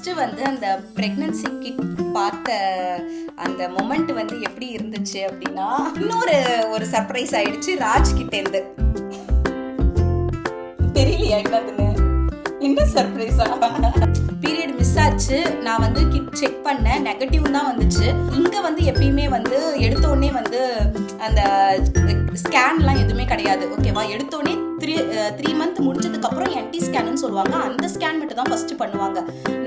First வந்து அந்த pregnancy kit பார்த்த அந்த மொமெண்ட் வந்து எப்படி இருந்துச்சு அப்படின்னா, ஒரு சர்ப்ரைஸ் ஆயிடுச்சு ராஜ் கிட்டேருந்து. தெரியலையா என்னதுன்னு? என்ன சர்ப்ரைஸா? பீரியட் மிஸ் ஆச்சு. நான் வந்து கிட் செக் பண்ணேன், நெகட்டிவ் தான் வந்துச்சு. இங்க வந்து எப்பயுமே வந்து எடுத்தோடனே வந்து அந்த ஸ்கேன்லாம் எதுவுமே கிடையாது, ஓகேவா? எடுத்தோடனே 3 மந்த் முடிஞ்சதுக்கு அப்புறம் என்டி ஸ்கேன்னு சொல்லுவாங்க. அந்த ஸ்கேன் மட்டும் தான் ஃபர்ஸ்ட் பண்ணுவாங்க.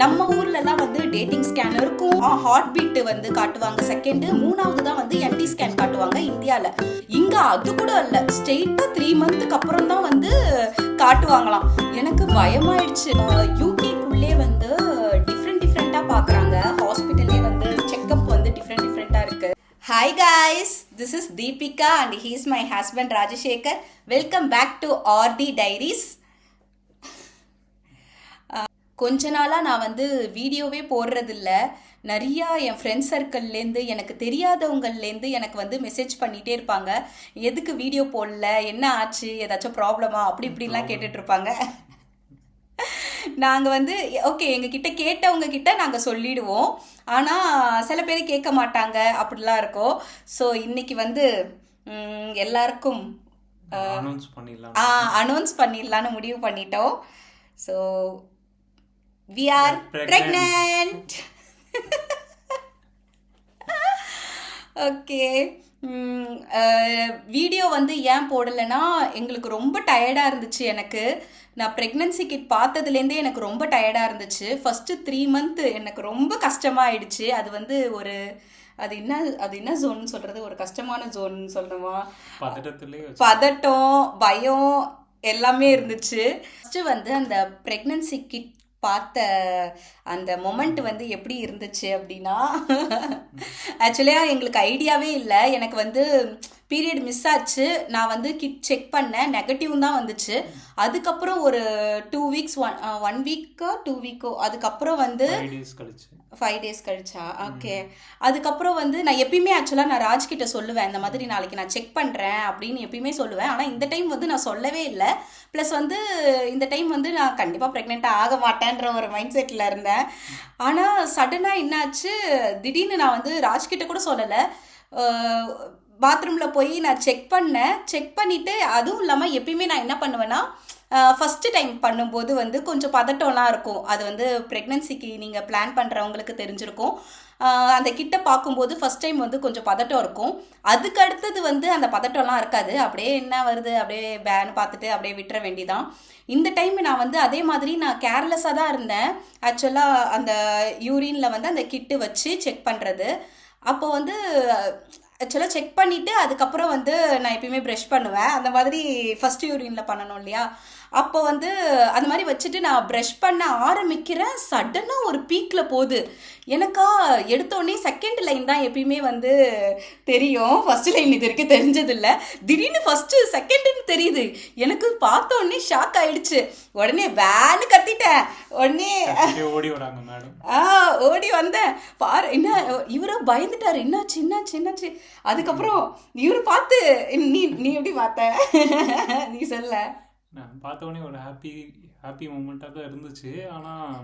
நம்ம ஊர்ல எல்லாம் வந்து டேட்டிங் ஸ்கேன் இருக்கும், ஹார்ட் பீட் வந்து காட்டுவாங்க செகண்ட், மூணாவது தான் வந்து என்டி ஸ்கேன் காட்டுவாங்க இந்தியால. இங்க அது கூட இல்ல, ஸ்ட்ரெயிட்டா 3 மந்த்துக்கு அப்புறம் தான் வந்து காட்டுவாங்களாம். எனக்கு பயமாயிடுச்சு. யூகேக்குள்ளே வந்து டிஃப்ரெண்டா பாக்குறாங்க. ஹாஸ்பிட்டல்லே வந்து செக்அப் வந்து டிஃப்ரெண்டா இருக்கு. Hi guys, this is Deepika and he is my husband Rajashekar. Welcome back to RD Diaries. கொஞ்ச நாளாக நான் வந்து வீடியோவே போடுறதில்ல. நிறையா என் ஃப்ரெண்ட்ஸ் சர்க்கிள்லேருந்து, எனக்கு தெரியாதவங்கள்லேருந்து எனக்கு வந்து மெசேஜ் பண்ணிகிட்டே இருப்பாங்க, எதுக்கு வீடியோ போடல, என்ன ஆச்சு, ஏதாச்சும் ப்ராப்ளமா, அப்படி இப்படின்லாம் கேட்டுட்ருப்பாங்க. நாங்கள் வந்து ஓகே, எங்ககிட்ட கேட்டவங்க கிட்ட நாங்கள் சொல்லிடுவோம், ஆனால் சில பேர் கேட்க மாட்டாங்க, அப்படிலாம் இருக்கும். ஸோ இன்னைக்கு வந்து எல்லாருக்கும் அனௌன்ஸ் பண்ணிடலான்னு முடிவு பண்ணிட்டோம். So we are pregnant. Okay, video வந்து ஏன் போடலைன்னா, எங்களுக்கு ரொம்ப டயர்டாக இருந்துச்சு. நான் ப்ரெக்னன்சி கிட் பார்த்ததுலேருந்தே எனக்கு ரொம்ப டயர்டாக இருந்துச்சு. ஃபஸ்ட்டு 3 மந்த்து எனக்கு ரொம்ப கஷ்டமாயிடுச்சு. அது வந்து அது என்ன ஜோன்னு சொல்கிறது, ஒரு கஷ்டமான ஜோன் சொல்லணுமா? பதட்டம், பயம் எல்லாமே இருந்துச்சு. ஃபஸ்ட்டு வந்து அந்த ப்ரெக்னன்சி கிட் பார்த்த அந்த மொமெண்ட் வந்து எப்படி இருந்துச்சு அப்படின்னா, ஆக்சுவலியாக எங்களுக்கு ஐடியாவே இல்லை. எனக்கு வந்து பீரியட் மிஸ் ஆச்சு. நான் வந்து கிட் செக் பண்ணேன், நெகட்டிவ் தான் வந்துச்சு. அதுக்கப்புறம் ஒரு 2 வீக்ஸ் 1 வீக்கோ 2 வீக்கோ அதுக்கப்புறம் வந்து 5 டேஸ் கழிச்சா, ஓகே. அதுக்கப்புறம் வந்து நான் எப்பயுமே ஆக்சுவலாக நான் ராஜ்கிட்ட சொல்லுவேன், இந்த மாதிரி நாளைக்கு நான் செக் பண்ணுறேன் அப்படின்னு எப்பயுமே சொல்லுவேன். ஆனால் இந்த டைம் வந்து நான் சொல்லவே இல்லை. ப்ளஸ் வந்து இந்த டைம் வந்து நான் கண்டிப்பாக ப்ரெக்னெண்ட்டாக ஆக மாட்டேன்ற ஒரு மைண்ட் செட்டில் இருந்தேன். ஆனால் சடனாக என்னாச்சு, திடீர்னு நான் வந்து ராஜ்கிட்ட கூட சொல்லலை, பாத்ரூமில் போய் நான் செக் பண்ணிவிட்டு, அதுவும் இல்லாமல் எப்பயுமே நான் என்ன பண்ணுவேன்னா, ஃபஸ்ட்டு டைம் பண்ணும்போது வந்து கொஞ்சம் பதட்டம்லாம் இருக்கும். அது வந்து ப்ரெக்னன்சிக்கு நீங்கள் பிளான் பண்ணுறவங்களுக்கு தெரிஞ்சிருக்கும். அந்த கிட்ட பார்க்கும்போது ஃபஸ்ட் டைம் வந்து கொஞ்சம் பதட்டம் இருக்கும். அதுக்கு அடுத்தது வந்து அந்த பதட்டம்லாம் இருக்காது, அப்படியே என்ன வருது அப்படியே பேன்னு பார்த்துட்டு அப்படியே விட்டுற வேண்டிதான். இந்த டைம் நான் வந்து அதே மாதிரி நான் கேர்லெஸ்ஸாக தான் இருந்தேன். ஆக்சுவலாக அந்த யூரினில் வந்து அந்த கிட்டு வச்சு செக் பண்ணுறது, அப்போ வந்து ஆக்சுவலாக செக் பண்ணிவிட்டு அதுக்கப்புறம் வந்து நான் எப்பயுமே ப்ரஷ் பண்ணுவேன். அந்த மாதிரி ஃபஸ்ட் யூரினில் பண்ணணும் இல்லையா, அப்போ வந்து அந்த மாதிரி வச்சுட்டு நான் ப்ரஷ் பண்ண ஆரம்பிக்கிறேன். சடனாக ஒரு பீக்கில் போகுது. எனக்கா எடுத்தோடனே செகண்ட் லைன் தான் எப்பயுமே வந்து தெரியும், ஃபஸ்ட்டு லைன் இது வரைக்கும் தெரிஞ்சதில்லை. திடீர்னு ஃபஸ்ட்டு செகண்டுன்னு தெரியுது. எனக்கு பார்த்தோடனே ஷாக் ஆகிடுச்சு. உடனே வேன்னு கத்திட்டேன். உடனே ஓடி வந்தேன். பாரு என்ன, இவரும் பயந்துட்டாரு, என்னாச்சு. அதுக்கப்புறம் இவரு பார்த்து நீ எப்படி பார்த்த, நீ சொல்ல. நான் பார்த்தோன்னே ஒரு ஹாப்பி மூமெண்ட்டாக தான் இருந்துச்சு. ஆனால்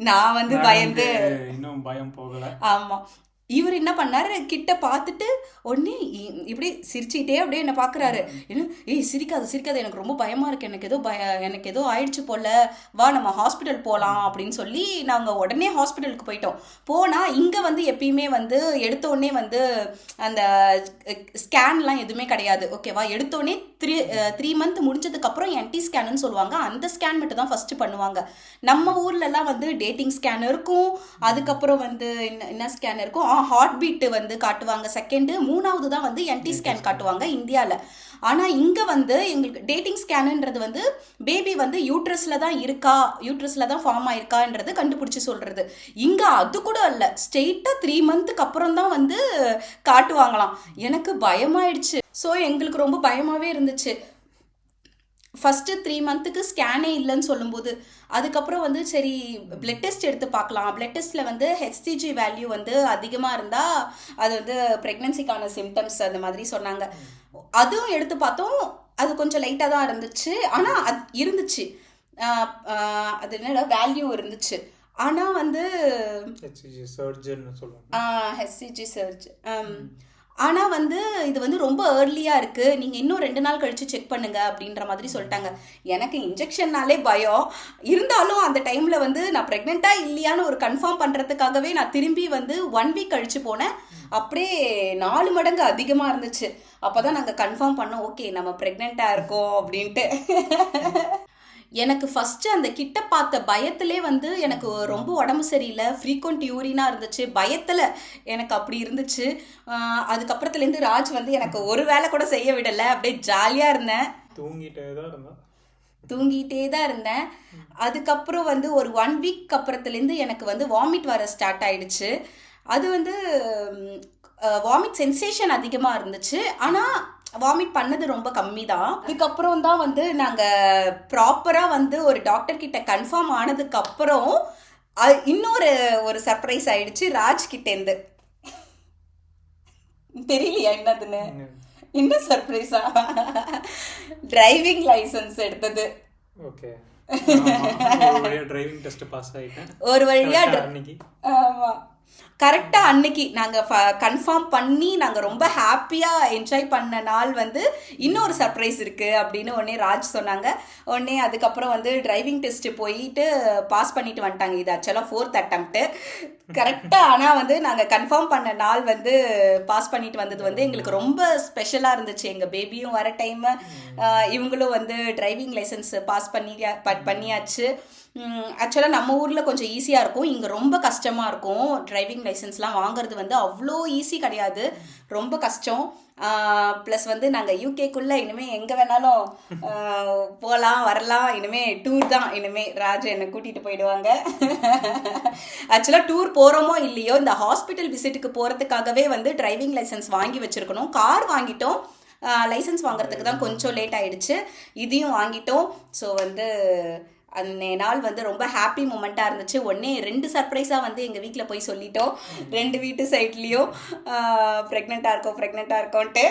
நான் வந்து பயந்து இன்னும் பயம் போகலை. ஆமாம், இவர் என்ன பண்ணாரு, கிட்ட பார்த்துட்டு உடனே இப்படி சிரிச்சுக்கிட்டே அப்படியே என்ன பார்க்குறாரு. என்ன, சிரிக்காத, எனக்கு ரொம்ப பயமாக இருக்குது, எனக்கு ஏதோ ஆயிடுச்சு போல, வா நம்ம ஹாஸ்பிட்டல் போகலாம் அப்படின்னு சொல்லி நாங்கள் உடனே ஹாஸ்பிட்டலுக்கு போயிட்டோம். போனால் இங்கே வந்து எப்பயுமே வந்து எடுத்தோடனே வந்து அந்த ஸ்கேன்லாம் எதுவுமே கிடையாது, ஓகேவா? எடுத்தோடனே 3 மந்த் முடிஞ்சதுக்கப்புறம் என்டி ஸ்கேன்னு சொல்லுவாங்க. அந்த ஸ்கேன் மட்டும் தான் ஃபஸ்ட்டு பண்ணுவாங்க. நம்ம ஊர்லலாம் வந்து டேட்டிங் ஸ்கேன் இருக்கும், அதுக்கப்புறம் வந்து என்ன ஸ்கேன் இருக்கும், ஹார்ட் பீட் வந்து காட்டுவாங்க செகண்ட், மூணாவது தான் வந்து என்டி ஸ்கேன் காட்டுவாங்க இந்தியாவில். ஆனால் இங்கே வந்து எங்களுக்கு டேட்டிங் ஸ்கேனுன்றது வந்து பேபி வந்து யூட்ரஸில் தான் ஃபார்ம் ஆயிருக்கான்றது கண்டுபிடிச்சி சொல்கிறது. இங்கே அது கூட இல்லை, ஸ்ட்ரெயிட்டாக 3 மந்த்துக்கு அப்புறம் தான் வந்து காட்டுவாங்களாம். எனக்கு பயமாயிடுச்சு. ஸோ எங்களுக்கு ரொம்ப பயமாகவே இருந்துச்சு. ஃபஸ்ட்டு 3 மந்த்துக்கு ஸ்கேனே இல்லைன்னு சொல்லும்போது, அதுக்கப்புறம் வந்து சரி பிளட் டெஸ்ட் எடுத்து பார்க்கலாம். பிளட் டெஸ்ட்டில் வந்து ஹெச்சிஜி வேல்யூ வந்து அதிகமாக இருந்தால் அது வந்து ப்ரெக்னன்சிக்கான சிம்டம்ஸ் அந்த மாதிரி சொன்னாங்க. அதுவும் எடுத்து பார்த்தோம், அது கொஞ்சம் லைட்டாக தான் இருந்துச்சு. ஆனால் அது இருந்துச்சு, அது என்னடா வேல்யூ இருந்துச்சு. ஆனால் வந்து ஹெச்சிஜி சர்ஜன்னு சொல்லுவாங்க. HCG surge. ஆனால் வந்து இது வந்து ரொம்ப ஏர்லியாக இருக்குது, நீங்கள் இன்னும் 2 நாள் கழித்து செக் பண்ணுங்க அப்படின்ற மாதிரி சொல்லிட்டாங்க. எனக்கு இன்ஜெக்ஷன்னாலே பயம் இருந்தாலும் அந்த டைமில் வந்து நான் ப்ரெக்னெண்ட்டாக இல்லையான்னு ஒரு கன்ஃபார்ம் பண்ணுறதுக்காகவே நான் திரும்பி வந்து 1 வீக் கழித்து போனேன். அப்படியே 4 மடங்கு அதிகமாக இருந்துச்சு. அப்போ தான் நாங்கள் கன்ஃபார்ம் பண்ணோம், ஓகே நம்ம ப்ரெக்னெண்ட்டாக இருக்கோம் அப்படின்ட்டு. எனக்கு ஃபஸ்ட்டு அந்த கிட்ட பார்த்த பயத்திலே வந்து எனக்கு ரொம்ப உடம்பு சரியில்லை, ஃப்ரீக்வெண்ட் யூரினாக இருந்துச்சு, பயத்தில் எனக்கு அப்படி இருந்துச்சு. அதுக்கப்புறத்துலேருந்து ராஜ் வந்து எனக்கு ஒரு வேலை கூட செய்ய விடலை, அப்படியே ஜாலியாக இருந்தேன், தூங்கிட்டே தான் இருந்தேன். அதுக்கப்புறம் வந்து ஒரு 1 வீக் அப்புறத்துலேருந்து எனக்கு வந்து வாமிட் வர ஸ்டார்ட் ஆயிடுச்சு. அது வந்து வாமிட் சென்சேஷன் அதிகமாக இருந்துச்சு, ஆனால் வாமிட் பண்ணது ரொம்ப கம்மி தான். அதுக்கப்புறம் தான் வந்து நாங்கள் ப்ராப்பராக வந்து ஒரு டாக்டர் கிட்ட கன்ஃபார்ம் ஆனதுக்கப்புறம் இன்னொரு சர்ப்ரைஸ் ஆயிடுச்சு ராஜ் கிட்டேருந்து. தெரியலையா என்னதுன்னு? என்ன சர்ப்ரைஸா? டிரைவிங் லைசன்ஸ் எடுத்தது. ஓகே, டிரைவிங் டெஸ்ட் பாஸ் ஆயிட்டேன் ஒரு வழியா. ஆமா, கரெக்டாக அன்னைக்கு நாங்கள் கன்ஃபார்ம் பண்ணி நாங்கள் ரொம்ப ஹாப்பியாக என்ஜாய் பண்ண நாள் வந்து இன்னொரு சர்ப்ரைஸ் இருக்குது அப்படின்னு உடனே ராஜ் சொன்னாங்க. உடனே அதுக்கப்புறம் வந்து டிரைவிங் டெஸ்ட்டு போயிட்டு பாஸ் பண்ணிட்டு வந்துட்டாங்க. இது ஆக்சுவலாக 4th அட்டம்ப்ட்டு கரெக்டாக. ஆனால் வந்து நாங்கள் கன்ஃபார்ம் பண்ண நாள் வந்து பாஸ் பண்ணிட்டு வந்தது வந்து எங்களுக்கு ரொம்ப ஸ்பெஷலாக இருந்துச்சு. எங்கள் பேபியும் வர டைமு, இவங்களும் வந்து டிரைவிங் லைசன்ஸ் பாஸ் பண்ணியாச்சு. ஆக்சுவலாக நம்ம ஊரில் கொஞ்சம் ஈஸியாக இருக்கும், இங்கே ரொம்ப கஷ்டமாக இருக்கும். டிரைவிங் லைசன்ஸ்லாம் வாங்குறது வந்து அவ்வளோ ஈஸி கிடையாது, ரொம்ப கஷ்டம். ப்ளஸ் வந்து நாங்கள் யூகேக்குள்ளே இனிமேல் எங்கே வேணாலும் போகலாம் வரலாம். இனிமேல் டூர் தான், இனிமேல் ராஜு என்னை கூட்டிகிட்டு போயிடுவாங்க. ஆக்சுவலாக டூர் போகிறோமோ இல்லையோ, இந்த ஹாஸ்பிட்டல் விசிட்டுக்கு போகிறதுக்காகவே வந்து டிரைவிங் லைசன்ஸ் வாங்கி வச்சுருக்கணும். கார் வாங்கிட்டோம், லைசன்ஸ் வாங்குறதுக்கு தான் கொஞ்சம் லேட் ஆகிடுச்சு, இதையும் வாங்கிட்டோம். ஸோ வந்து அந்த நாள் வந்து ரொம்ப ஹாப்பி மூமெண்ட்டாக இருந்துச்சு. ஒன்றே 2 சர்ப்ரைஸாக வந்து எங்கள் வீட்டில் போய் சொல்லிட்டோம், 2 வீட்டு சைட்லேயும் ப்ரெக்னெண்ட்டாக இருக்கோன்ட்டு.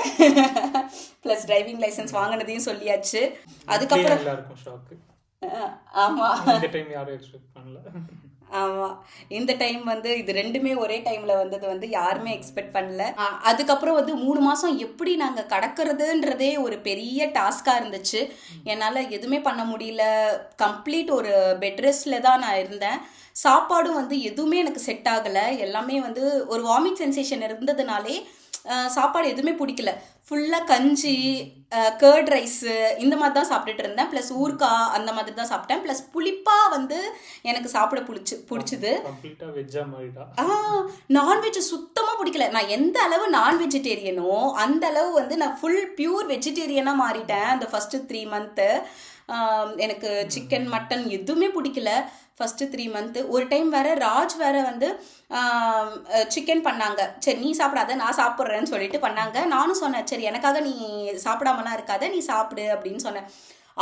ப்ளஸ் டிரைவிங் லைசன்ஸ் வாங்கினதையும் சொல்லியாச்சு. அதுக்கப்புறம் ஆமாம், ஆமாம், இந்த டைம் வந்து இது 2மே ஒரே டைமில் வந்தது வந்து யாருமே எக்ஸ்பெக்ட் பண்ணல. அதுக்கப்புறம் வந்து 3 மாதம் எப்படி நாங்கள் கடக்கிறதுன்றதே ஒரு பெரிய டாஸ்காக இருந்துச்சு. என்னால் எதுவுமே பண்ண முடியல, கம்ப்ளீட் ஒரு பெட் ரெஸ்ட்டில் தான் நான் இருந்தேன். சாப்பாடும் வந்து எதுவுமே எனக்கு செட் ஆகலை. எல்லாமே வந்து ஒரு வாமிட் சென்சேஷன் இருந்ததுனாலே சாப்பாடு எதுவுமே பிடிக்கல. ஃபுல்லாக கஞ்சி, கர்ட் ரைஸு இந்த மாதிரி தான் சாப்பிட்டுட்டு இருந்தேன். ப்ளஸ் ஊறுகாய் அந்த மாதிரி தான் சாப்பிட்டேன். ப்ளஸ் புளிப்பாக வந்து எனக்கு சாப்பிட பிடிச்சிது. நான்வெஜ் சுத்தமாக பிடிக்கல. நான் எந்த அளவு நான் வெஜிடேரியனோ அந்த அளவு வந்து நான் ஃபுல் பியூர் வெஜிடேரியனாக மாறிட்டேன் அந்த ஃபஸ்ட்டு 3 மந்த்து. எனக்கு சிக்கன் மட்டன் எதுவுமே பிடிக்கல ஃபஸ்ட்டு 3 மந்த்து. ஒரு டைம் வேறு ராஜ் வேறு வந்து சிக்கன் பண்ணாங்க. சரி நீ சாப்பிடாத நான் சாப்பிட்றேன்னு சொல்லிட்டு பண்ணாங்க. நானும் சொன்னேன், சரி எனக்காக நீ சாப்பிடாமலாம் இருக்காத, நீ சாப்பிடு அப்படின்னு சொன்னேன்.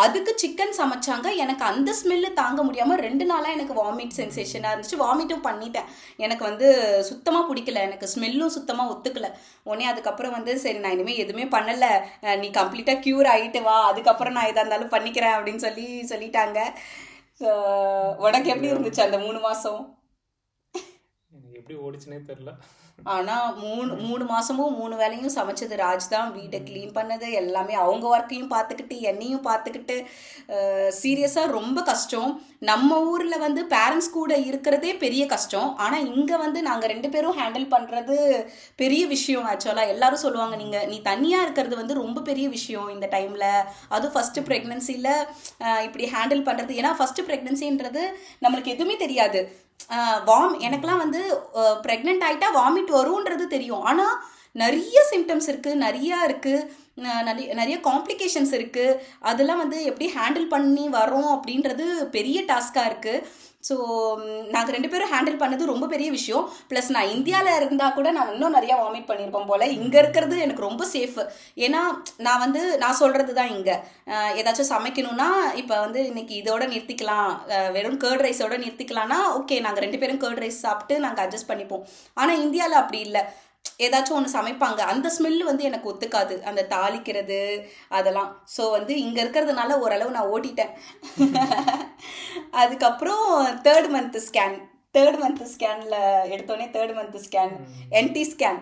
அதுக்கு சிக்கன் சமைச்சாங்க. எனக்கு அந்த ஸ்மெல்லு தாங்க முடியாமல் 2 நாளாக எனக்கு வாமிட் சென்சேஷனாக இருந்துச்சு. வாமிட்டும் பண்ணிட்டேன். எனக்கு வந்து சுத்தமாக பிடிக்கல, எனக்கு ஸ்மெல்லும் சுத்தமாக ஒத்துக்கல. உடனே அதுக்கப்புறம் வந்து சரி நான் இனிமேல் எதுவுமே பண்ணலை, நீ கம்ப்ளீட்டாக க்யூர் ஆகிட்டு வா, அதுக்கப்புறம் நான் எதாக இருந்தாலும் பண்ணிக்கிறேன் அப்படின்னு சொல்லிட்டாங்க. உனக்கு எப்படி இருந்துச்சு அந்த 3 மாதம்? எனக்கு எப்படி ஓடிச்சுனே தெரியல. ஆனால் 3 மாதமும் 3 வேலையும் சமைச்சது ராஜ் தான். வீட்டை க்ளீன் பண்ணது எல்லாமே, அவங்க ஒர்க்கையும் பார்த்துக்கிட்டு என்னையும் பார்த்துக்கிட்டு. சீரியஸாக ரொம்ப கஷ்டம். நம்ம ஊரில் வந்து பேரண்ட்ஸ் கூட இருக்கிறதே பெரிய கஷ்டம். ஆனால் இங்கே வந்து நாங்கள் 2 பேரும் ஹேண்டில் பண்ணுறது பெரிய விஷயம். ஆக்சுவலாக எல்லாரும் சொல்லுவாங்க, நீ தனியாக இருக்கிறது வந்து ரொம்ப பெரிய விஷயம் இந்த டைமில், அதுவும் ஃபஸ்ட்டு ப்ரெக்னென்சியில் இப்படி ஹேண்டில் பண்ணுறது. ஏன்னா ஃபஸ்ட்டு ப்ரெக்னென்சின்றது நம்மளுக்கு எதுவுமே தெரியாது. எனக்கெல்லாம் வந்து ப்ரெக்னென்ட் ஆகிட்டா வாமிட் வரும்ன்றது தெரியும். ஆனால் நிறைய சிம்டம்ஸ் இருக்குது, நிறைய காம்ப்ளிகேஷன்ஸ் இருக்குது. அதெல்லாம் வந்து எப்படி ஹேண்டில் பண்ணி வரோம் அப்படின்றது பெரிய டாஸ்காக இருக்குது. ஸோ நாங்கள் 2 பேரும் ஹேண்டில் பண்ணது ரொம்ப பெரிய விஷயம். ப்ளஸ் நான் இந்தியாவில் இருந்தால் கூட நான் இன்னும் நிறையா வாமிட் பண்ணியிருப்பேன் போல். இங்கே இருக்கிறது எனக்கு ரொம்ப சேஃபு. ஏன்னா நான் சொல்கிறது தான் இங்கே ஏதாச்சும் சமைக்கணும்னா இப்போ வந்து இன்றைக்கி இதோட நிறுத்திக்கலாம், வெறும் கர்ட் ரைஸோட நிறுத்திக்கலாம்னா ஓகே, நாங்கள் 2 பேரும் கர்ட் ரைஸ் சாப்பிட்டு நாங்கள் அட்ஜஸ்ட் பண்ணிப்போம். ஆனால் இந்தியாவில் அப்படி இல்லை. ஏதாச்சும் ஒன்று சமைப்பாங்க, அந்த ஸ்மெல்லு வந்து எனக்கு ஒத்துக்காது, அந்த தாளிக்கிறது அதெல்லாம். ஸோ வந்து இங்கே இருக்கிறதுனால ஓரளவு நான் ஓட்டிட்டேன். அதுக்கப்புறம் 3rd month scan third month ஸ்கேனில் எடுத்தோடனே third month scan NT scan.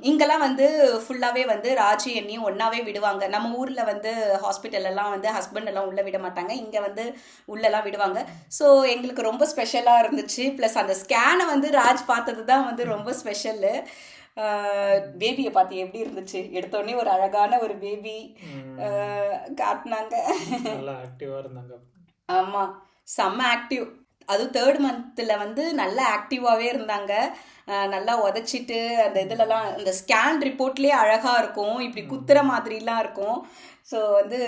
இங்கெல்லாம் வந்து ஃபுல்லாகவே வந்து ராஜி எண்ணியும் ஒன்றாவே விடுவாங்க. நம்ம ஊரில் வந்து ஹாஸ்பிட்டலெல்லாம் வந்து ஹஸ்பண்ட் எல்லாம் உள்ளே விட மாட்டாங்க, இங்கே வந்து உள்ளெல்லாம் விடுவாங்க. ஸோ எங்களுக்கு ரொம்ப ஸ்பெஷலாக இருந்துச்சு. ப்ளஸ் அந்த ஸ்கேனை வந்து ராஜ் பார்த்தது தான் வந்து ரொம்ப ஸ்பெஷலு. பேபியை பார்த்து எப்படி இருந்துச்சு? எடுத்தோடனே ஒரு அழகான ஒரு பேபி காட்டினாங்க. நல்லா ஆக்டிவாக இருந்தாங்க. ஆமாம், செம்ம ஆக்டிவ். அதுவும் தேர்ட் மந்தில் வந்து நல்லா ஆக்டிவாகவே இருந்தாங்க. நல்லா உதச்சிட்டு அந்த இதுலலாம் அந்த ஸ்கேன் ரிப்போர்ட்லேயே அழகாக இருக்கும், இப்படி குத்துற மாதிரிலாம் இருக்கும். ஸோ வந்து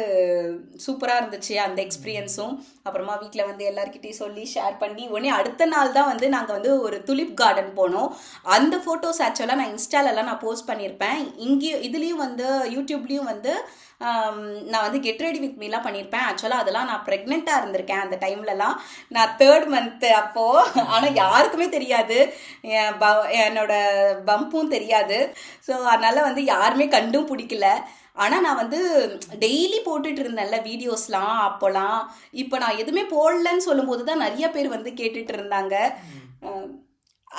சூப்பராக இருந்துச்சு அந்த எக்ஸ்பீரியன்ஸும். அப்புறமா வீட்டில் வந்து எல்லாருக்கிட்டையும் சொல்லி ஷேர் பண்ணி உடனே அடுத்த நாள் தான் வந்து நாங்கள் வந்து ஒரு துலிப் கார்டன் போனோம். அந்த ஃபோட்டோஸ் ஆக்சுவலாக நான் இன்ஸ்டாலெலாம் நான் போஸ்ட் பண்ணியிருப்பேன். இங்கேயும் இதுலேயும் வந்து யூடியூப்லேயும் வந்து நான் வந்து கெட் ரெடி வித் மீலாம் பண்ணியிருப்பேன். ஆக்சுவலாக அதெல்லாம் நான் ப்ரெக்னெண்ட்டாக இருந்திருக்கேன் அந்த டைம்லலாம். நான் தேர்ட் மந்த்து அப்போது. ஆனால் யாருக்குமே தெரியாது, என்னோட பம்பும் தெரியாது. ஸோ அதனால் வந்து யாருமே கண்டும் பிடிக்கல. ஆனால் நான் வந்து டெய்லி போட்டுட்டு இருந்தேன்ல வீடியோஸ்லாம் அப்போலாம். இப்போ நான் எதுவுமே போடலன்னு சொல்லும்போது தான் நிறைய பேர் வந்து கேட்டுட்டு இருந்தாங்க.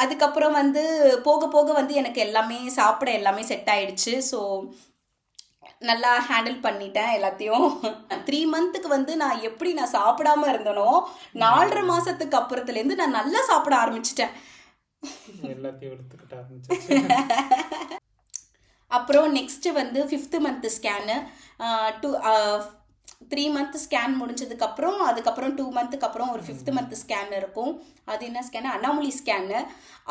அதுக்கப்புறம் வந்து போக போக வந்து எனக்கு எல்லாமே சாப்பிட எல்லாமே செட் ஆயிடுச்சு. ஸோ நல்லா ஹேண்டில் பண்ணிட்டேன் எல்லாத்தையும். 3 மந்த்துக்கு வந்து நான் எப்படி நான் சாப்பிடாம இருந்தனோ 4.5 மாதத்துக்கு அப்புறத்துலேருந்து நான் நல்லா சாப்பிட ஆரம்பிச்சிட்டேன். எல்லாத்தையும் எடுத்துக்கிட்ட ஆரம்பிச்சிச்சு. அப்புறம் நெக்ஸ்ட்டு வந்து 5th month scan. 3 month scan முடிஞ்சதுக்கப்புறம் அதுக்கப்புறம் 2 மந்த்துக்கு அப்புறம் ஒரு 5th மந்த் ஸ்கேன் இருக்கும். அது என்ன ஸ்கேனு? Anomaly scan.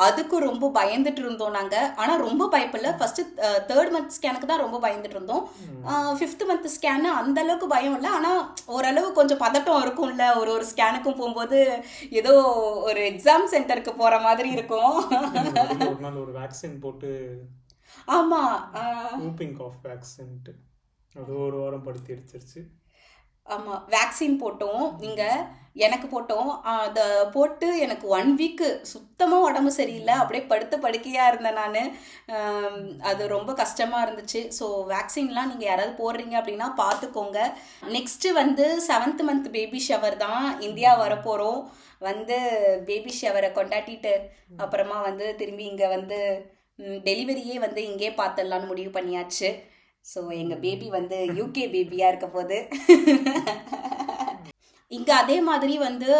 அதுக்கும் ரொம்ப பயந்துட்டு இருந்தோம் நாங்கள். ஆனால் ரொம்ப பயப்படல. ஃபஸ்ட்டு 3rd மந்த் ஸ்கேனுக்கு தான் ரொம்ப பயந்துட்டு இருந்தோம். 5th மந்த் ஸ்கேனு அந்தளவுக்கு பயம் இல்லை. ஆனால் ஓரளவு கொஞ்சம் பதட்டம் இருக்கும்ல, ஒரு ஸ்கேனுக்கும் போகும்போது ஏதோ ஒரு எக்ஸாம் சென்டருக்கு போகிற மாதிரி இருக்கும். ஒரு நாள் ஒரு வேக்சின் போட்டு, ஆமாம், வூப்பிங் காஃப் வேக்சின்ட்டு அது ஒரு வாரம் படுத்தி எடுத்துருச்சு. ஆமாம், வேக்சின் போட்டோம். இங்கே எனக்கு போட்டோம். அதை போட்டு எனக்கு 1 வீக்கு சுத்தமாக உடம்பு சரியில்லை, அப்படியே படுக்கையாக இருந்தேன் நான். அது ரொம்ப கஷ்டமாக இருந்துச்சு. ஸோ வேக்சின்லாம் நீங்கள் யாராவது போடுறீங்க அப்படின்னா பார்த்துக்கோங்க. நெக்ஸ்ட்டு வந்து 7th மந்த் பேபி ஷவர் தான். இந்தியா வரப்போகிறோம். வந்து பேபி ஷவரை கொண்டாட்டிட்டு அப்புறமா வந்து திரும்பி இங்கே வந்து டெலிவரியே வந்து இங்கே பார்த்துடலான்னு முடிவு பண்ணியாச்சு. ஸோ எங்கள் பேபி வந்து யூகே பேபியாக இருக்க போகுது. இங்கே அதே மாதிரி வந்து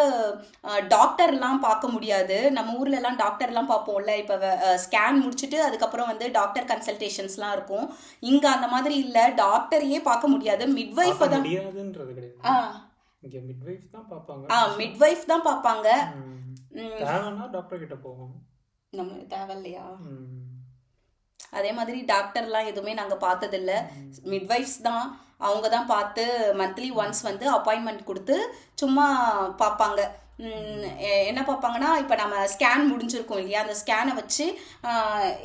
டாக்டர்லாம் பார்க்க முடியாது. நம்ம ஊர்லலாம் டாக்டர்லாம் பார்ப்போம்ல, இப்போ ஸ்கேன் முடிச்சுட்டு அதுக்கப்புறம் வந்து டாக்டர் கன்சல்டேஷன்ஸ்லாம் இருக்கும். இங்கே அந்த மாதிரி இல்லை, டாக்டரையே பார்க்க முடியாது. மிட்வைஃப் தான் முடியாதுன்றது கிடையாது. இங்கே மிட்வைஃப் தான் பார்ப்பாங்க. மிட்வைஃப் தான் பார்ப்பாங்க. தேவைன்னா டாக்டர் கிட்ட போவோம். நம்ம தேவையில்லையா? அதே மாதிரி டாக்டர்லாம் எதுவுமே நாங்கள் பார்த்ததில்ல. மிட்வைஃப்ஸ் தான், அவங்க தான் பார்த்து மந்த்லி ஒன்ஸ் வந்து அப்பாயின்மெண்ட் கொடுத்து சும்மா பார்ப்பாங்க. என்ன பார்ப்பாங்கன்னா, இப்போ நம்ம ஸ்கேன் முடிஞ்சிருக்கோம் இல்லையா, அந்த ஸ்கேனை வச்சு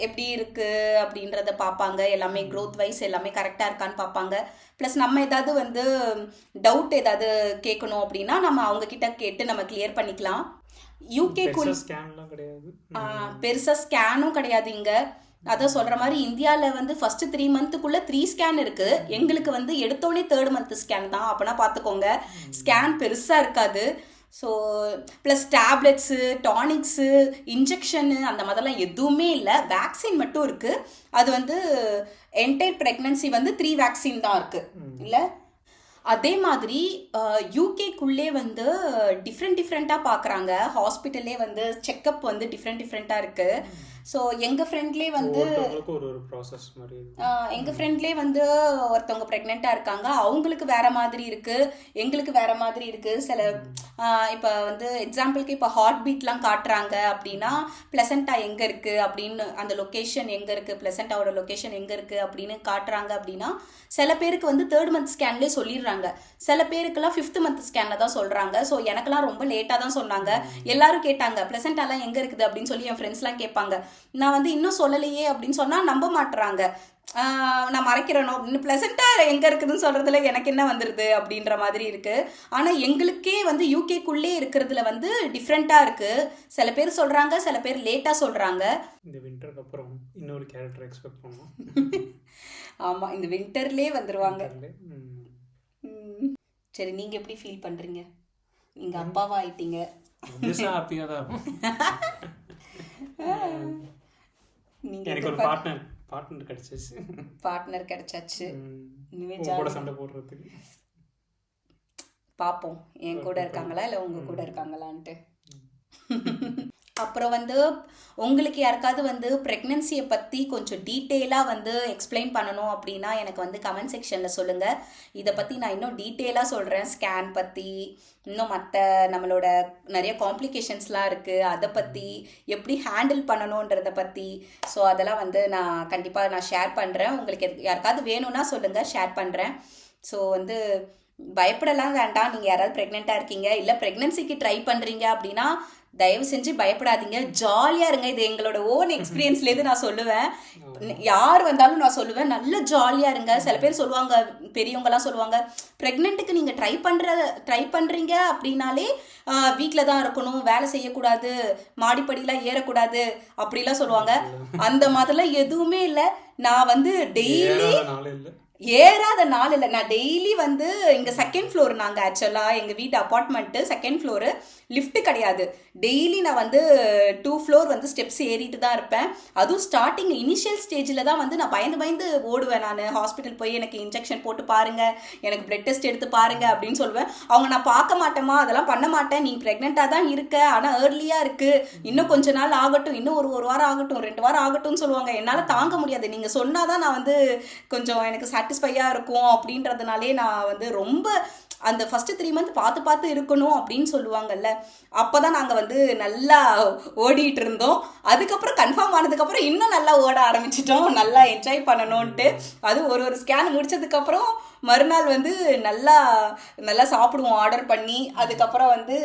எப்படி இருக்குது அப்படின்றத பார்ப்பாங்க. எல்லாமே க்ரோத் வைஸ் எல்லாமே கரெக்டாக இருக்கான்னு பார்ப்பாங்க. ப்ளஸ் நம்ம ஏதாவது வந்து டவுட் ஏதாவது கேட்கணும் அப்படின்னா நம்ம அவங்கக்கிட்ட கேட்டு நம்ம கிளியர் பண்ணிக்கலாம். யூகேக்குள்ள பெருசாக ஸ்கேனும் கிடையாது இங்கே. அதான் சொல்கிற மாதிரி இந்தியாவில் வந்து ஃபஸ்ட்டு 3 மந்த்துக்குள்ளே 3 ஸ்கேன் இருக்குது. எங்களுக்கு வந்து எடுத்தோடனே 3rd மந்த் ஸ்கேன் தான். அப்போனா பார்த்துக்கோங்க, ஸ்கேன் பெருசாக இருக்காது. So plus tablets, tonics, injection அந்த மாதிரிலாம் எதுவுமே இல்லை. வேக்சின் மட்டும் இருக்குது. அது வந்து என்டையர் ப்ரெக்னன்சி வந்து 3 வேக்சின் தான் இருக்குது இல்லை. அதே மாதிரி யூகேக்குள்ளே வந்து டிஃப்ரெண்ட்டாக பார்க்குறாங்க. ஹாஸ்பிட்டல்லே வந்து செக்கப் வந்து டிஃப்ரெண்ட்டாக இருக்குது. ஸோ எங்கள் ஃப்ரெண்ட்லேயே வந்து எங்கள் ஃப்ரெண்ட்லேயே வந்து ஒருத்தவங்க ப்ரெக்னெண்ட்டாக இருக்காங்க. அவங்களுக்கு வேறு மாதிரி இருக்குது, எங்களுக்கு வேறு மாதிரி இருக்குது. சில இப்போ வந்து எக்ஸாம்பிளுக்கு இப்போ ஹார்ட் பீட்லாம் காட்டுறாங்க அப்படின்னா பிளசண்டா எங்கே இருக்குது அப்படின்னு, அந்த லொக்கேஷன் எங்கே இருக்குது, பிளசண்டாவோட லொக்கேஷன் எங்கே இருக்குது அப்படின்னு காட்டுறாங்க. அப்படின்னா சில பேருக்கு வந்து 3rd மந்த் ஸ்கேன்லேயே சொல்லிடுறாங்க, சில பேருக்குலாம் 5th மந்த் ஸ்கேனில் தான் சொல்கிறாங்க. ஸோ எனக்கெல்லாம் ரொம்ப லேட்டாக தான் சொன்னாங்க. எல்லாரும் கேட்டாங்க பிளசண்டாலாம் எங்கே இருக்குது அப்படின்னு சொல்லி என் ஃப்ரெண்ட்ஸ்லாம் கேட்பாங்க. நான் வந்து இன்னும் சொல்லலையே அப்படின்னு சொன்னால் நம்ப மாட்டுறாங்க. நான் மறைக்கிறேனோ அப்படின்னு. ப்ளசண்ட்டாக எங்கே இருக்குதுன்னு சொல்கிறதுல எனக்கு என்ன வந்துடுது அப்படின்ற மாதிரி இருக்குது. ஆனால் எங்களுக்கே வந்து யூகேக்குள்ளே இருக்கிறதுல வந்து டிஃப்ரெண்ட்டாக இருக்குது. சில பேர் சொல்கிறாங்க, சில பேர் லேட்டாக சொல்கிறாங்க. இந்த வின்டருக்கு அப்புறம் இன்னொரு கேரக்டர் எக்ஸ்பெக்ட் பண்ணுவோம். ஆமாம், இந்த வின்டர்லேயே வந்துடுவாங்க. சரி, நீங்கள் எப்படி ஃபீல் பண்ணுறீங்க? நீங்கள் அப்பாவா ஆயிட்டீங்க. ஆப்வியஸாக ஹாப்பியாக தான் இருக்கும். நீங்கள் எனக்கு ஒரு பார்ட்னர் கிடைச்சிச்சு. பார்ட்னர் கிடைச்சாச்சு. இனிமே உங்க கூட சண்டை போடுறதுக்கு பார்ப்போம் என் கூட இருக்காங்களா இல்லை உங்கள் கூட இருக்காங்களான்ட்டு. அப்புறம் வந்து உங்களுக்கு யாருக்காவது வந்து ப்ரெக்னென்சியை பற்றி கொஞ்சம் டீட்டெயிலாக வந்து எக்ஸ்பிளைன் பண்ணணும் அப்படின்னா எனக்கு வந்து கமெண்ட் செக்ஷனில் சொல்லுங்கள். இதை பற்றி நான் இன்னும் டீட்டெயிலாக சொல்கிறேன். ஸ்கேன் பற்றி, இன்னும் மற்ற நம்மளோட நிறைய காம்ப்ளிகேஷன்ஸ்லாம் இருக்குது, அதை பற்றி எப்படி ஹேண்டில் பண்ணணுன்றதை பற்றி. ஸோ அதெல்லாம் வந்து நான் கண்டிப்பாக ஷேர் பண்ணுறேன். உங்களுக்கு யாருக்காவது வேணும்னா சொல்லுங்கள், ஷேர் பண்ணுறேன். ஸோ வந்து பயப்படலாம் வேண்டாம். நீங்கள் யாராவது ப்ரெக்னெண்ட்டாக இருக்கீங்க இல்லை ப்ரெக்னென்சிக்கு ட்ரை பண்ணுறீங்க அப்படின்னா தயவு செஞ்சு பயப்படாதீங்க, ஜாலியாக இருங்க. இது எங்களோட ஓன் எக்ஸ்பீரியன்ஸ்லேருந்து நான் சொல்லுவேன். யார் வந்தாலும் நான் சொல்லுவேன், நல்ல ஜாலியாக இருங்க. சில பேர் சொல்லுவாங்க, பெரியவங்கலாம் சொல்லுவாங்க, ப்ரெக்னென்ட்டுக்கு நீங்கள் ட்ரை பண்ணுறீங்க அப்படின்னாலே வீட்டில் தான் இருக்கணும், வேலை செய்யக்கூடாது, மாடிப்படிலாம் ஏறக்கூடாது அப்படிலாம் சொல்லுவாங்க. அந்த மாதிரிலாம் எதுவுமே இல்லை. நான் வந்து டெய்லி ஏறாத நாள் இல்லை. நான் டெய்லி வந்து இங்கே செகண்ட் ஃப்ளோர், நாங்கள் ஆக்சுவலாக எங்கள் வீட்டு அப்பார்ட்மெண்ட்டு செகண்ட் ஃப்ளோரு, லிஃப்ட்டு கிடையாது. டெய்லி நான் வந்து 2 ஃப்ளோர் வந்து ஸ்டெப்ஸ் ஏறிட்டு தான் இருப்பேன். அதுவும் ஸ்டார்டிங் இனிஷியல் ஸ்டேஜில் தான் வந்து நான் பயந்து ஓடுவேன். நான் ஹாஸ்பிட்டல் போய் எனக்கு இன்ஜெக்ஷன் போட்டு பாருங்கள், எனக்கு பிளட் டெஸ்ட் எடுத்து பாருங்கள் அப்படின்னு சொல்லுவேன். அவங்க நான் பார்க்க மாட்டேமா, அதெல்லாம் பண்ண மாட்டேன், நீ ப்ரெக்னெண்ட்டாக தான் இருக்க, ஆனால் ஏர்லியாக இருக்குது, இன்னும் கொஞ்ச நாள் ஆகட்டும், இன்னும் ஒரு வாரம் ஆகட்டும், 2 வாரம் ஆகட்டும்னு சொல்லுவாங்க. என்னால் தாங்க முடியாது. நீங்கள் சொன்னால் தான் நான் வந்து கொஞ்சம் எனக்கு சாட்டிஸ்ஃபையாக இருக்கும் அப்படின்றதுனாலே நான் வந்து ரொம்ப அந்த ஃபஸ்ட்டு 3 மந்த் பார்த்து இருக்கணும் அப்படின்னு சொல்லுவாங்கல்ல, அப்போ தான் நாங்கள் வந்து நல்லா ஓடிட்டு இருந்தோம். அதுக்கப்புறம் கன்ஃபார்ம் ஆனதுக்கப்புறம் இன்னும் நல்லா ஓட ஆரம்பிச்சிட்டோம், நல்லா என்ஜாய் பண்ணணும்ன்ட்டு. அது ஒரு ஸ்கேன் முடிச்சதுக்கப்புறம் மறுநாள் வந்து நல்லா சாப்பிடுவோம் ஆர்டர் பண்ணி. அதுக்கப்புறம் வந்து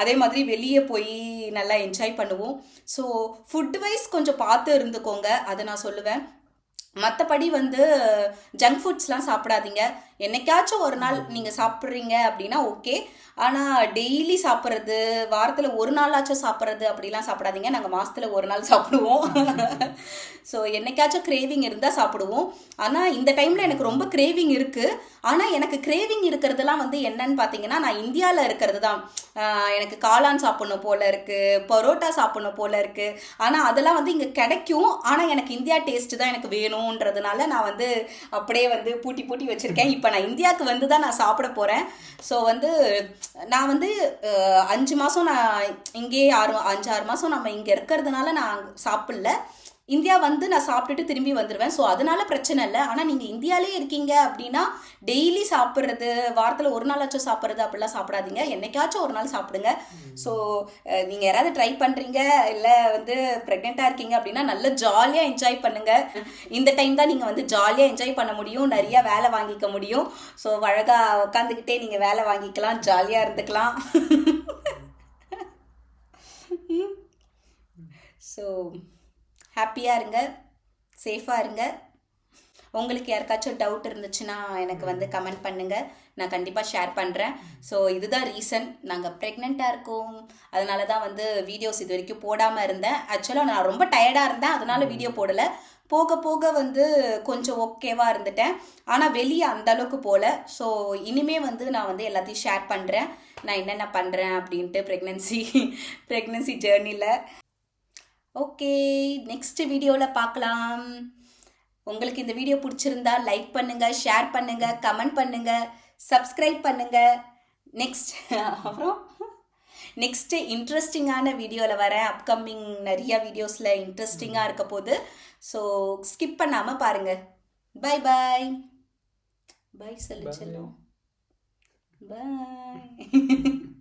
அதே மாதிரி வெளியே போய் நல்லா என்ஜாய் பண்ணுவோம். ஸோ ஃபுட் வைஸ் கொஞ்சம் பார்த்து இருந்துக்கோங்க, அதை நான் சொல்லுவேன். மற்றபடி வந்து ஜங்க் ஃபுட்ஸ்லாம் சாப்பிடாதீங்க. என்னைக்காச்சும் ஒரு நாள் நீங்கள் சாப்பிட்றீங்க அப்படின்னா ஓகே, ஆனால் டெய்லி சாப்பிட்றது, வாரத்தில் ஒரு நாளாச்சும் சாப்பிட்றது அப்படிலாம் சாப்பிடாதீங்க. நாங்கள் மாதத்தில் ஒரு நாள் சாப்பிடுவோம். ஸோ என்னைக்காச்சும் கிரேவிங் இருந்தால் சாப்பிடுவோம். ஆனால் இந்த டைமில் எனக்கு ரொம்ப கிரேவிங் இருக்குது. ஆனால் எனக்கு கிரேவிங் இருக்கிறதுலாம் வந்து என்னன்னு பார்த்தீங்கன்னா, நான் இந்தியாவில் இருக்கிறது தான். எனக்கு காளான் சாப்பிட்ணும் போல் இருக்குது, பரோட்டா சாப்பிட்ணும் போல் இருக்குது. ஆனால் அதெல்லாம் வந்து இங்கே கிடைக்கும், ஆனால் எனக்கு இந்தியா டேஸ்ட்டு தான் எனக்கு வேணுன்றதுனால நான் வந்து அப்படியே வந்து பூட்டி வச்சுருக்கேன். இப்போ நான் இந்தியாவுக்கு வந்து தான் நான் சாப்பிட போகிறேன். ஸோ வந்து நான் வந்து 5 மாதம் நான் இங்கேயே 5-6 மாதம் நம்ம இங்கே இருக்கிறதுனால நான் சாப்பிடல. இந்தியா வந்து நான் சாப்பிட்டுட்டு திரும்பி வந்துடுவேன். ஸோ அதனால பிரச்சனை இல்லை. ஆனால் நீங்கள் இந்தியாவிலே இருக்கீங்க அப்படின்னா டெய்லி சாப்பிட்றது, வாரத்தில் ஒரு நாளாச்சும் சாப்பிட்றது அப்படிலாம் சாப்பிடாதீங்க. என்னைக்காச்சும் ஒரு நாள் சாப்பிடுங்க. ஸோ நீங்கள் யாராவது ட்ரை பண்ணுறீங்க இல்லை வந்து ப்ரெக்னெண்ட்டாக இருக்கீங்க அப்படின்னா நல்லா ஜாலியாக என்ஜாய் பண்ணுங்கள். இந்த டைம் தான் நீங்கள் வந்து ஜாலியாக என்ஜாய் பண்ண முடியும், நிறையா வேலை வாங்கிக்க முடியும். ஸோ அழகாக உட்காந்துக்கிட்டே நீங்கள் வேலை வாங்கிக்கலாம், ஜாலியாக இருந்துக்கலாம். ஸோ ஹாப்பியாக இருங்க, சேஃபாக இருங்க. உங்களுக்கு யாருக்காச்சும் டவுட் இருந்துச்சுன்னா எனக்கு வந்து கமெண்ட் பண்ணுங்கள், நான் கண்டிப்பாக ஷேர் பண்ணுறேன். ஸோ இதுதான் ரீசன், நாங்கள் ப்ரெக்னெண்ட்டாக இருக்கோம், அதனால தான் வந்து வீடியோஸ் இது வரைக்கும் போடாமல் இருந்தேன். ஆக்சுவலாக நான் ரொம்ப டயர்டாக இருந்தேன், அதனால் வீடியோ போடலை. போக வந்து கொஞ்சம் ஓகேவாக இருந்துட்டேன், ஆனால் வெளியே அந்தளவுக்கு போகல. ஸோ இனிமே வந்து நான் வந்து எல்லாத்தையும் ஷேர் பண்ணுறேன், நான் என்னென்ன பண்ணுறேன் அப்படின்ட்டு ப்ரெக்னென்சி ஜேர்னியில். ஓகே, நெக்ஸ்ட் வீடியோவில் பார்க்கலாம். உங்களுக்கு இந்த வீடியோ பிடிச்சிருந்தா லைக் பண்ணுங்கள், ஷேர் பண்ணுங்கள், கமெண்ட் பண்ணுங்கள், சப்ஸ்கிரைப் பண்ணுங்கள். அப்புறம் நெக்ஸ்ட்டு இன்ட்ரெஸ்டிங்கான வீடியோவில் வரேன். அப்கமிங் நிறைய வீடியோஸில் இன்ட்ரெஸ்டிங்காக இருக்க போது. ஸோ ஸ்கிப் பண்ணாமல் பாருங்கள். பை பாய் பாய், செல்லும் பாய்.